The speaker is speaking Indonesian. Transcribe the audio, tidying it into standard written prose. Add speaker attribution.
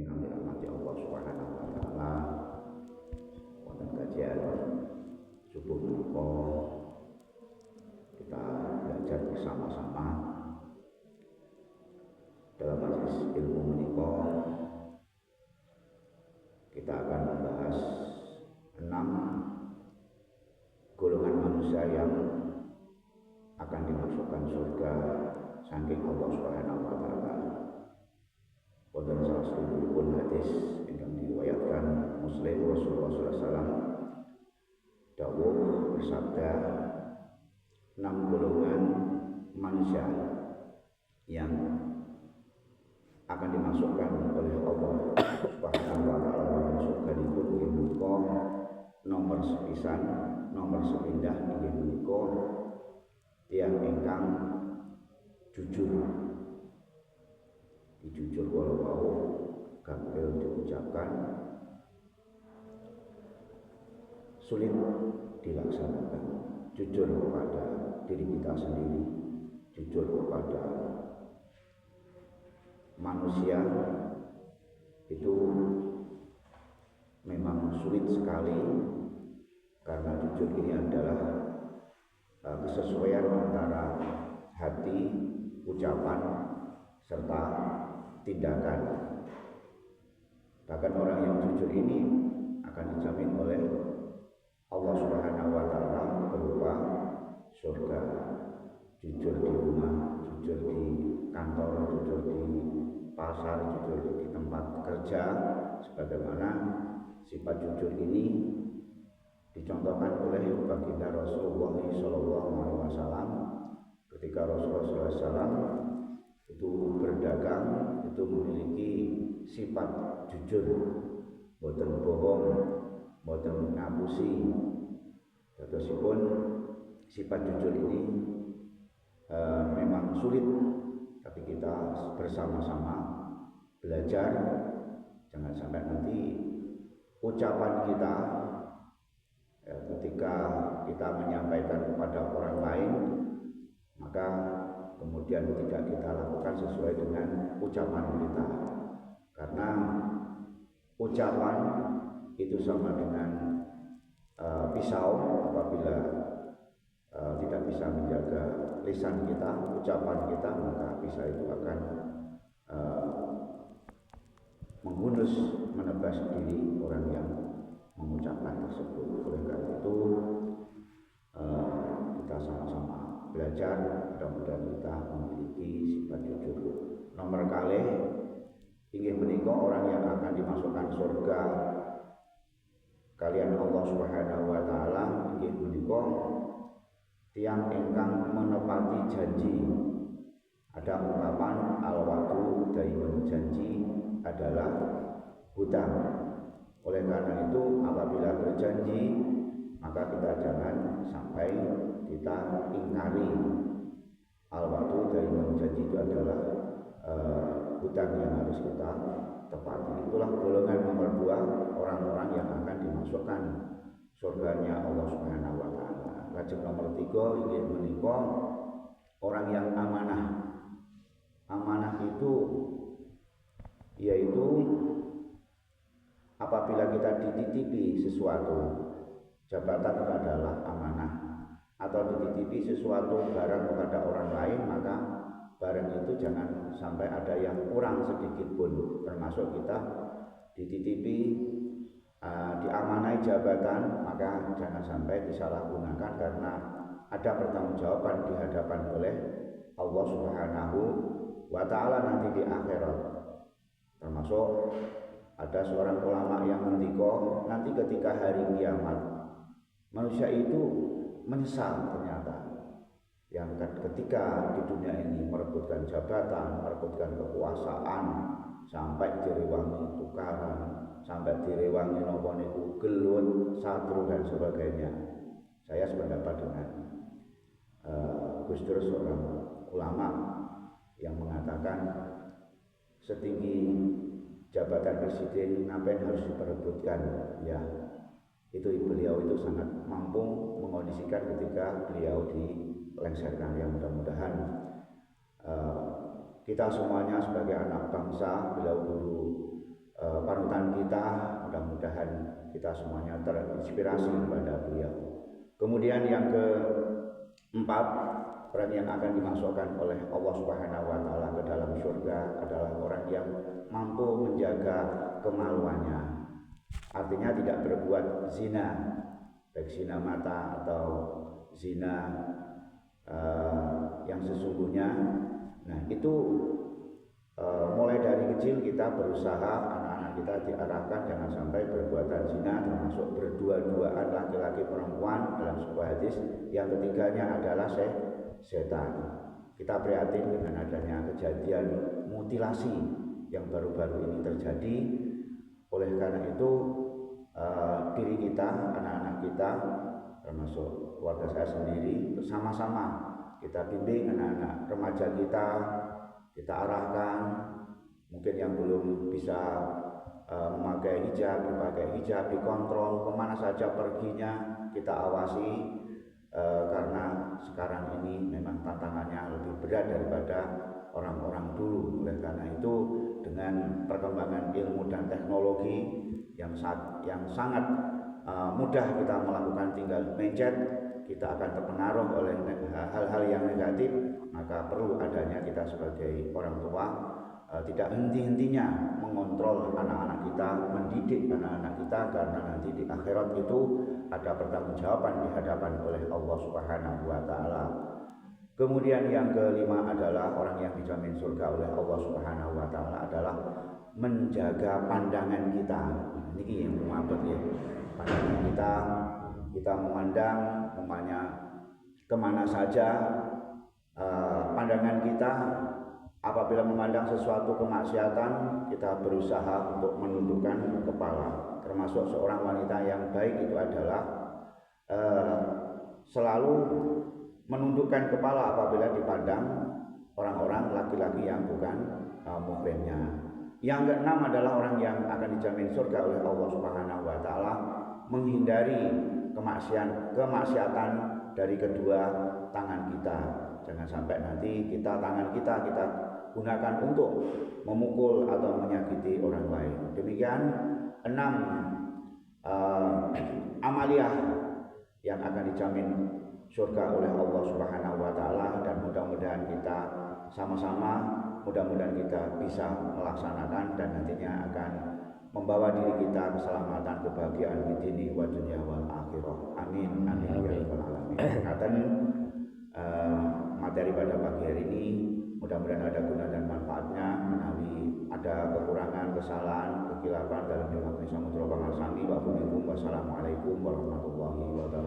Speaker 1: Kami rahmati Allah Subhanahu wa taala. Wonten kajian subuh menika kita belajar bersama-sama dalam majelis ilmu menika. Kita akan membahas 6 golongan manusia yang akan dimasukkan surga saking Allah Subhanahu wa taala. Wonten salah satupun hadis yang diriwayatkan Muslim, Rasulullah SAW dawuh bersabda, 6 golongan manusia yang akan dimasukkan oleh Allah Subhanahu wa taala ke surga niku inggih menika nomor sepisan, nomor sepindah inggih menika tiyang ingkang jujur. Jujur walau gampil diucapkan, sulit dilaksanakan. Jujur kepada diri kita sendiri, jujur kepada manusia itu memang sulit sekali, karena jujur ini adalah kesesuaian antara hati, ucapan, serta tindakan. Bahkan orang yang jujur ini akan dijamin oleh Allah Subhanahu wa taala berupa surga. Jujur di rumah, jujur di kantor, jujur di pasar, jujur di tempat kerja, sebagaimana sifat jujur ini dicontohkan oleh baginda Rasulullah SAW ketika Rasulullah SAW itu berdagang, itu memiliki sifat jujur, boten bohong, boten ngapusi. Terusipun sifat jujur ini memang sulit, tapi kita bersama-sama belajar. Jangan sampai nanti ucapan kita ketika kita menyampaikan kepada orang lain, maka kemudian tidak kita lakukan sesuai dengan ucapan kita, karena ucapan itu sama dengan pisau. Apabila tidak bisa menjaga lisan kita, ucapan kita, maka pisau itu akan menghunus, menebas diri orang yang mengucapkan tersebut. Oleh karena itu kita sama-sama belajar, mudah-mudahan kita memiliki sifat jujur. Nomor kalih inggih menika orang yang akan dimasukkan surga kalian Allah Subhanahu wa taala inggih menika tiyang ingkang menepati janji. Ada ungkapan al-wa'du daimun, janji adalah hutang. Oleh karena itu apabila berjanji, maka kita jangan sampai kita ingkari. Al-wa'du daimun, janji itu adalah hutang yang harus kita tepati. Itulah golongan nomor 2 orang-orang yang akan dimasukkan surganya Allah Subhanahu wa taala. Lajeng nomor 3 inggih menika orang yang amanah. Amanah itu yaitu apabila kita dititipi sesuatu, jabatan adalah amanah, atau dititipi sesuatu barang kepada orang lain, maka barang itu jangan sampai ada yang kurang sedikit pun. Termasuk kita dititipi, diamanai jabatan, maka jangan sampai disalahgunakan, karena ada pertanggungjawaban di hadapan oleh Allah Subhanahu wa taala nanti di akhirat. Termasuk ada seorang ulama yang ngendika, nanti ketika hari kiamat manusia itu menyesal ternyata yang ketika di dunia ini merebutkan jabatan, merebutkan kekuasaan, sampai direwangi tukaran, sampai direwangi napa niku gelut, satru dan sebagainya. Saya sependapat dengan Gus Dur, seorang ulama yang mengatakan setinggi jabatan presiden ngapain harus diperebutkan. Ya, itu beliau itu sangat mampu mengondisikan ketika beliau dilengsarkan. Yang mudah-mudahan kita semuanya sebagai anak bangsa, beliau dulu mudah-mudahan kita semuanya terinspirasi kepada beliau. Kemudian yang keempat, orang yang akan dimasukkan oleh Allah Subhanahu wa taala ke dalam surga adalah orang yang mampu menjaga kemaluannya. Artinya tidak berbuat zina, baik zina mata atau zina yang sesungguhnya. Nah, itu mulai dari kecil kita berusaha anak-anak kita diarahkan jangan sampai perbuatan zina, termasuk berdua-duaan laki-laki perempuan dalam sebuah hadis. Yang ketiganya adalah setan. Kita prihatin dengan adanya kejadian mutilasi yang baru-baru ini terjadi. Oleh karena itu diri kita, anak-anak kita, termasuk keluarga saya sendiri, bersama-sama kita bimbing anak-anak remaja kita arahkan. Mungkin yang belum bisa memakai hijab, dipakai hijab, dikontrol kemana saja perginya, kita awasi. Karena sekarang ini memang tantangannya lebih berat daripada orang-orang dulu. Oleh karena itu, dengan perkembangan ilmu dan teknologi yang sangat mudah kita melakukan, tinggal mencet, kita akan terpengaruh oleh hal-hal yang negatif. Maka perlu adanya kita sebagai orang tua tidak henti-hentinya mengontrol anak-anak kita, mendidik anak-anak kita, karena nanti di akhirat itu ada pertanggungjawaban di hadapan oleh Allah Subhanahu wa taala. Kemudian yang kelima adalah orang yang dijamin surga oleh Allah Subhanahu wa taala adalah menjaga pandangan kita. Ini yang mabet ya. Pandangan kita memandang umpamanya kemana saja, pandangan kita apabila memandang sesuatu kemaksiatan, kita berusaha untuk menundukkan kepala. Termasuk seorang wanita yang baik itu adalah selalu menundukkan kepala apabila dipandang orang-orang laki-laki yang bukan muhrimnya. Yang keenam adalah orang yang akan dijamin surga oleh Allah Subhanahu wa taala menghindari kemaksiatan dari kedua tangan kita. Jangan sampai nanti tangan kita gunakan untuk memukul atau menyakiti orang lain. Demikian 6 amaliyah yang akan dijamin surga oleh Allah Subhanahu wa taala, dan mudah-mudahan kita sama-sama kita bisa melaksanakan dan nantinya akan membawa diri kita keselamatan, kebahagiaan di dunia wa dunya wal akhirah. Amin amin ya rabbal alamin. Materi pada pagi hari ini mudah-mudahan ada guna dan manfaatnya. Menawi ada kekurangan, kesalahan, kekhilafan dalam ilmu Islam, wassalamualaikum warahmatullahi wabarakatuh.